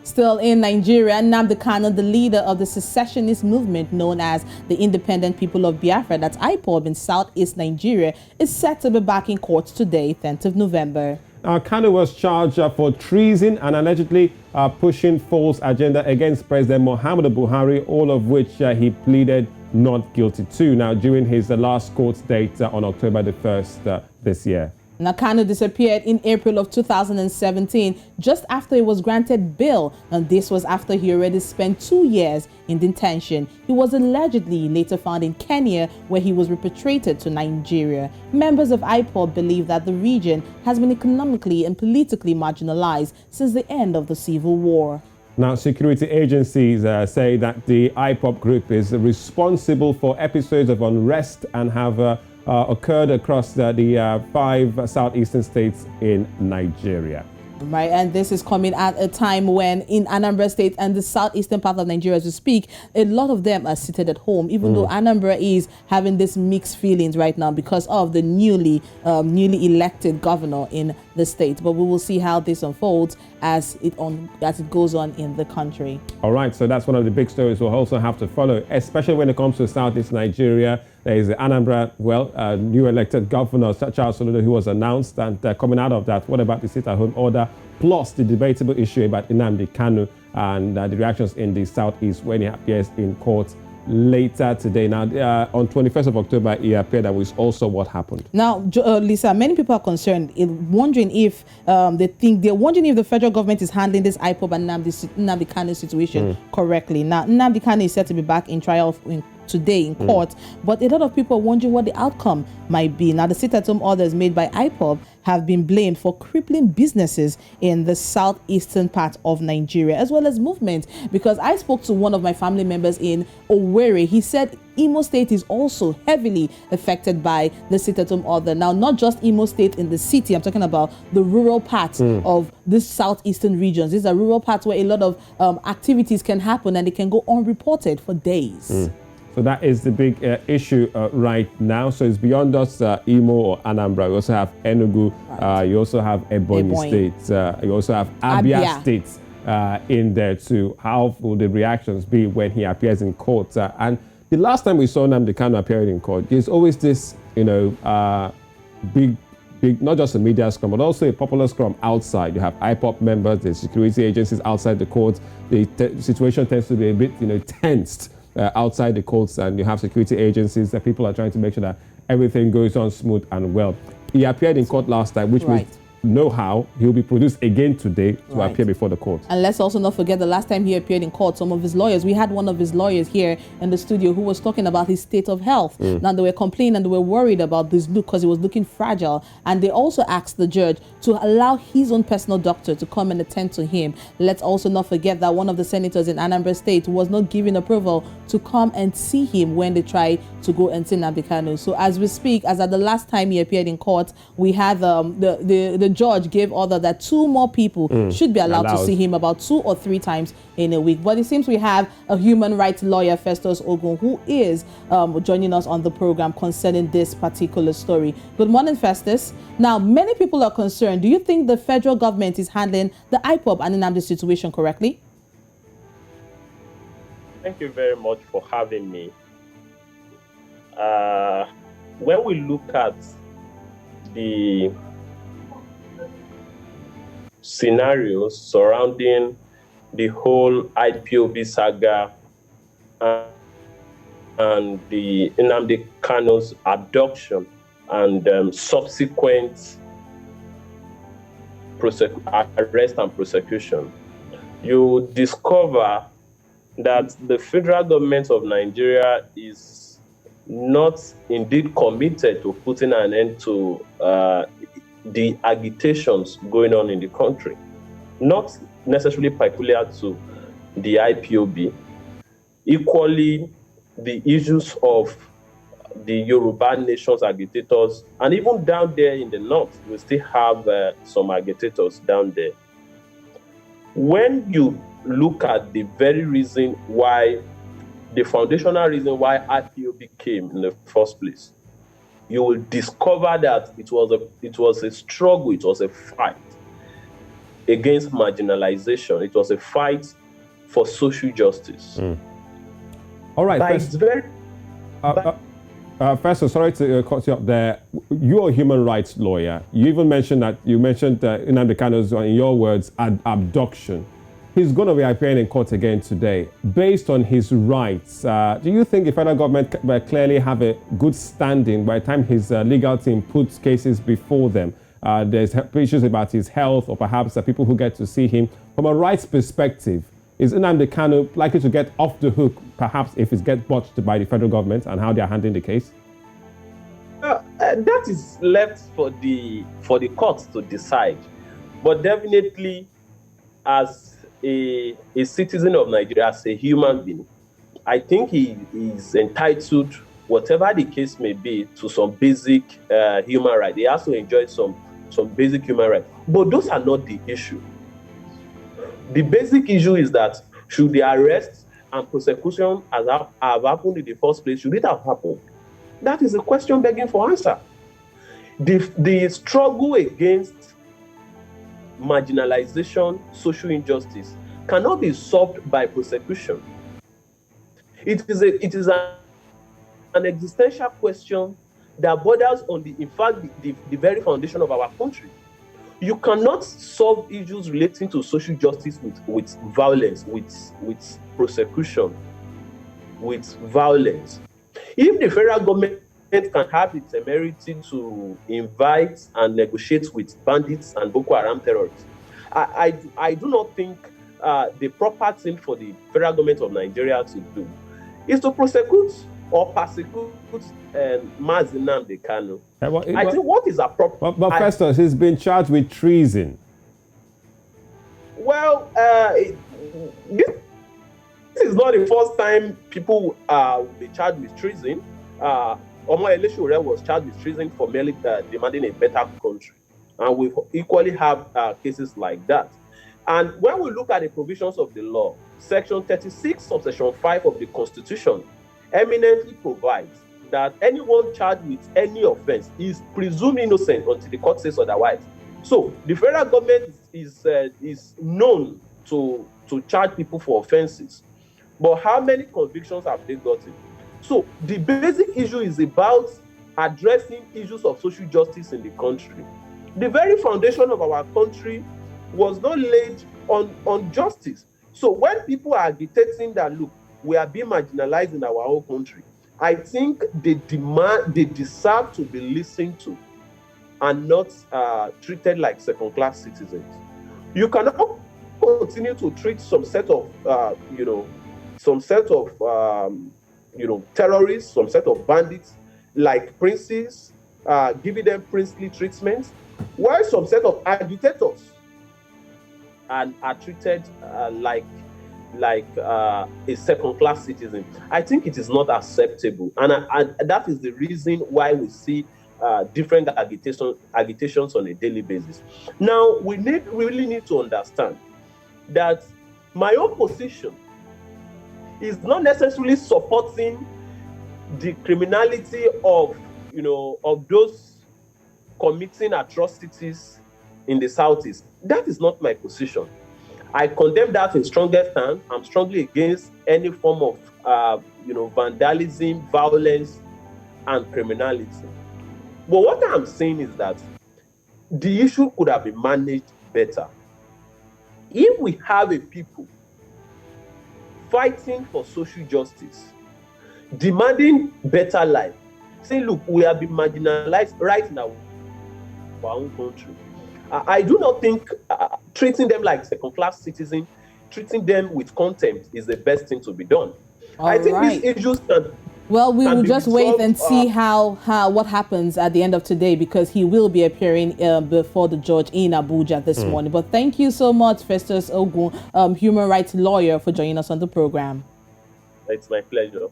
Still in Nigeria, Nnamdi Kanu, the leader of the secessionist movement known as the Independent People of Biafra, that's IPOB in southeast Nigeria, is set to be back in court today, 10th of November. Kanu was charged for treason and allegedly pushing false agenda against President Muhammadu Buhari, all of which he pleaded not guilty to. Now, during his last court date on October the 1st this year. Now, Kanu disappeared in April of 2017, just after he was granted bail. And this was after he already spent 2 years in detention. He was allegedly later found in Kenya, where he was repatriated to Nigeria. Members of IPOB believe that the region has been economically and politically marginalized since the end of the civil war. Now, security agencies say that the IPOB group is responsible for episodes of unrest and have occurred across the 5 southeastern states in Nigeria. Right, and this is coming at a time when in Anambra State and the southeastern part of Nigeria, as we speak, a lot of them are seated at home, even though Anambra is having this mixed feelings right now because of the newly elected governor in the state. But we will see how this unfolds as it goes on in the country. All right, so that's one of the big stories we'll also have to follow, especially when it comes to southeast Nigeria. There is the Anambra, new elected governor, Charles Soludo, who was announced, and coming out of that, what about the sit-at-home order, plus the debatable issue about Nnamdi Kanu and the reactions in the southeast when he appears in court later today. Now, on 21st of October, he appeared. That was also what happened. Now, Lisa, many people are concerned, wondering if they're wondering if the federal government is handling this IPOB and Nnamdi Kanu situation correctly. Now, Nnamdi Kanu is set to be back in trial today in court, but a lot of people are wondering what the outcome might be. Now, the sit-at-home orders made by IPOB have been blamed for crippling businesses in the southeastern part of Nigeria, as well as movement, because I spoke to one of my family members in Owerri. He said Imo State is also heavily affected by the sit-at-home order. Now, not just Imo State in the city, I'm talking about the rural parts of the southeastern regions. These are rural parts where a lot of activities can happen and they can go unreported for days. So that is the big issue right now. So it's beyond us, Imo or Anambra. You also have Enugu. Right. You also have Ebonyi State. You also have Apear State in there too. How will the reactions be when he appears in court? And the last time we saw Nnamdi Kanu appearing in court, there's always this, big, not just a media scrum, but also a popular scrum outside. You have IPOB members, the security agencies outside the court. The situation tends to be a bit, tensed. Outside the courts, and you have security agencies that people are trying to make sure that everything goes on smooth and well. He appeared in court last time, which means know how he'll be produced again today to appear before the court. And let's also not forget the last time he appeared in court, some of his lawyers, we had one of his lawyers here in the studio who was talking about his state of health. Now, they were complaining and they were worried about this look because he was looking fragile. And they also asked the judge to allow his own personal doctor to come and attend to him. Let's also not forget that one of the senators in Anambra State was not given approval to come and see him when they tried to go and see Nnamdi Kanu. So as we speak, as at the last time he appeared in court, we had the judge gave order that 2 more people should be allowed to see him about 2 or 3 times in a week. But it seems we have a human rights lawyer, Festus Ogun, who is joining us on the program concerning this particular story. Good morning, Festus. Now, many people are concerned. Do you think the federal government is handling the IPOB and Nnamdi situation correctly? Thank you very much for having me. When we look at the scenarios surrounding the whole IPOB saga and the Nnamdi Kanu's abduction and subsequent arrest and prosecution, you discover that the federal government of Nigeria is not indeed committed to putting an end to the agitations going on in the country, not necessarily peculiar to the IPOB. Equally, the issues of the Yoruba nation's agitators, and even down there in the north, we still have some agitators down there. When you look at the very reason why, the foundational reason why IPOB came in the first place, you will discover that it was a struggle, it was a fight against marginalization. It was a fight for social justice. All right. Festus, sorry to cut you up there. You're a human rights lawyer. You even mentioned Nnamdi Kanu's, in your words, abduction. He's going to be appearing in court again today. Based on his rights, do you think the federal government will clearly have a good standing by the time his legal team puts cases before them? There's issues about his health, or perhaps the people who get to see him. From a rights perspective, is Nnamdi Kanu likely to get off the hook, perhaps, if it gets botched by the federal government and how they are handling the case? That is left for the courts to decide. But definitely, as a citizen of Nigeria, as a human being, I think he is entitled, whatever the case may be, to some basic human rights. He has to enjoy some basic human rights. But those are not the issue. The basic issue is that should the arrest and prosecution have happened in the first place, should it have happened? That is a question begging for answer. The struggle against marginalization, social injustice cannot be solved by prosecution. It is an existential question that borders on the very foundation of our country. You cannot solve issues relating to social justice with violence, with prosecution, with violence. If the federal government can have its temerity to invite and negotiate with bandits and Boko Haram terrorists, I do not think the proper thing for the federal government of Nigeria to do is to prosecute or persecute Nnamdi Kanu. I think what is appropriate. But Festus, he's been charged with treason. Well, this is not the first time people will be charged with treason. Omo Eleshure was charged with treason for merely demanding a better country. And we equally have cases like that. And when we look at the provisions of the law, Section 36 of Section 5 of the Constitution eminently provides that anyone charged with any offense is presumed innocent until the court says otherwise. So the federal government is known to charge people for offenses. But how many convictions have they gotten? So the basic issue is about addressing issues of social justice in the country. The very foundation of our country was not laid on justice. So when people are agitating that, look, we are being marginalized in our own country, I think they deserve to be listened to and not treated like second-class citizens. You cannot continue to treat some set of terrorists, some set of bandits like princes, giving them princely treatment, while some set of agitators are treated like a second-class citizen. I think it is not acceptable, and that is the reason why we see different agitations on a daily basis. Now, we really need to understand that my own position is not necessarily supporting the criminality of those committing atrocities in the Southeast. That is not my position. I condemn that in strongest terms. I'm strongly against any form of vandalism, violence, and criminality. But what I'm saying is that the issue could have been managed better. If we have a people fighting for social justice, demanding better life, saying, look, we have been marginalized right now in our own country, I do not think treating them like second-class citizens, treating them with contempt is the best thing to be done. I think these issues can... Well, we will just wait and see what happens at the end of today, because he will be appearing before the judge in Abuja this morning. But thank you so much, Festus Ogun, human rights lawyer, for joining us on the program. It's my pleasure.